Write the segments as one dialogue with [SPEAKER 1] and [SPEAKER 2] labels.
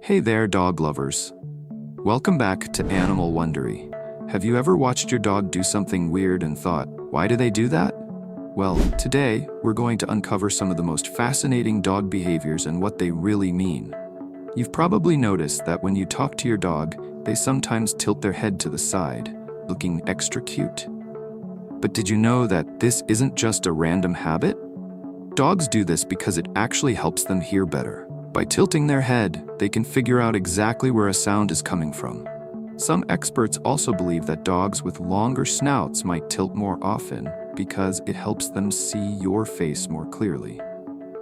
[SPEAKER 1] Hey there, dog lovers. Welcome back to Animalwondery. Have you ever watched your dog do something weird and thought, why do they do that? Well, today, we're going to uncover some of the most fascinating dog behaviors and what they really mean. You've probably noticed that when you talk to your dog, they sometimes tilt their head to the side, looking extra cute. But did you know that this isn't just a random habit? Dogs do this because it actually helps them hear better. By tilting their head, they can figure out exactly where a sound is coming from. Some experts also believe that dogs with longer snouts might tilt more often because it helps them see your face more clearly.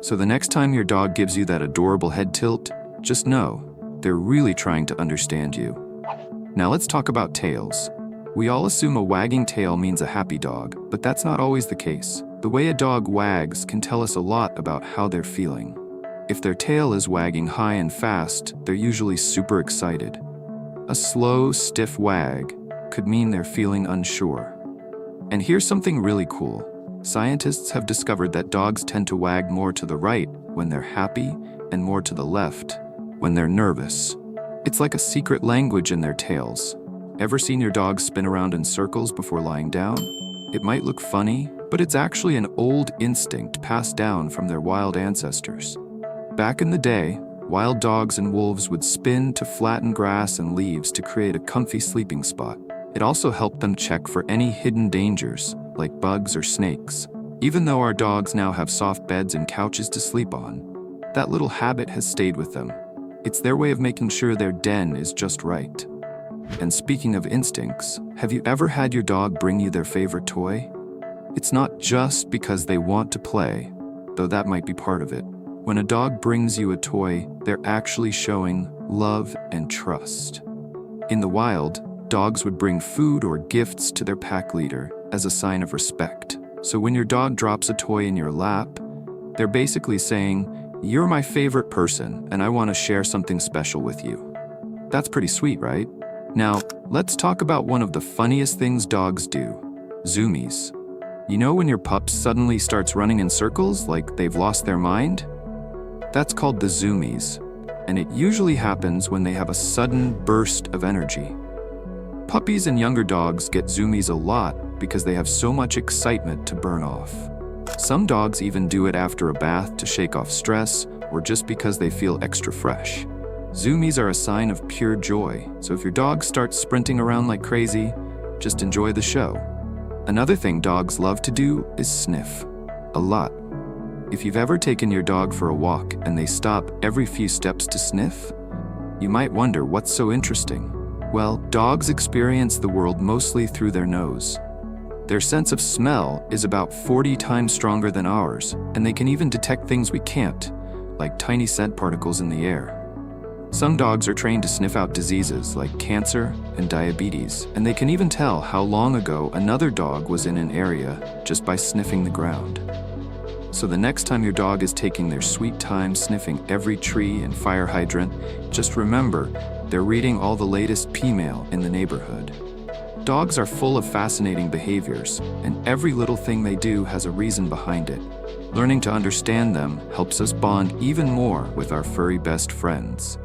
[SPEAKER 1] So the next time your dog gives you that adorable head tilt, just know they're really trying to understand you. Now let's talk about tails. We all assume a wagging tail means a happy dog, but that's not always the case. The way a dog wags can tell us a lot about how they're feeling. If their tail is wagging high and fast, they're usually super excited. A slow, stiff wag could mean they're feeling unsure. And here's something really cool. Scientists have discovered that dogs tend to wag more to the right when they're happy and more to the left when they're nervous. It's like a secret language in their tails. Ever seen your dog spin around in circles before lying down? It might look funny, but it's actually an old instinct passed down from their wild ancestors. Back in the day, wild dogs and wolves would spin to flatten grass and leaves to create a comfy sleeping spot. It also helped them check for any hidden dangers, like bugs or snakes. Even though our dogs now have soft beds and couches to sleep on, that little habit has stayed with them. It's their way of making sure their den is just right. And speaking of instincts, have you ever had your dog bring you their favorite toy? It's not just because they want to play, though that might be part of it. When a dog brings you a toy, they're actually showing love and trust. In the wild, dogs would bring food or gifts to their pack leader as a sign of respect. So when your dog drops a toy in your lap, they're basically saying, "You're my favorite person, and I want to share something special with you." That's pretty sweet, right? Now, let's talk about one of the funniest things dogs do: zoomies. You know when your pup suddenly starts running in circles like they've lost their mind? That's called the zoomies, and it usually happens when they have a sudden burst of energy. Puppies and younger dogs get zoomies a lot because they have so much excitement to burn off. Some dogs even do it after a bath to shake off stress or just because they feel extra fresh. Zoomies are a sign of pure joy, so if your dog starts sprinting around like crazy, just enjoy the show. Another thing dogs love to do is sniff. A lot. If you've ever taken your dog for a walk and they stop every few steps to sniff, you might wonder what's so interesting. Well, dogs experience the world mostly through their nose. Their sense of smell is about 40 times stronger than ours, and they can even detect things we can't, like tiny scent particles in the air. Some dogs are trained to sniff out diseases like cancer and diabetes, and they can even tell how long ago another dog was in an area just by sniffing the ground. So the next time your dog is taking their sweet time sniffing every tree and fire hydrant, just remember, they're reading all the latest P-mail in the neighborhood. Dogs are full of fascinating behaviors, and every little thing they do has a reason behind it. Learning to understand them helps us bond even more with our furry best friends.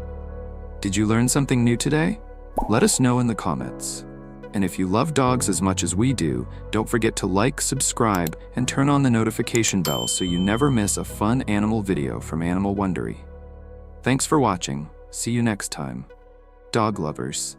[SPEAKER 1] Did you learn something new today? Let us know in the comments. And if you love dogs as much as we do, don't forget to like, subscribe, and turn on the notification bell so you never miss a fun animal video from Animalwondery. Thanks for watching. See you next time. Dog lovers.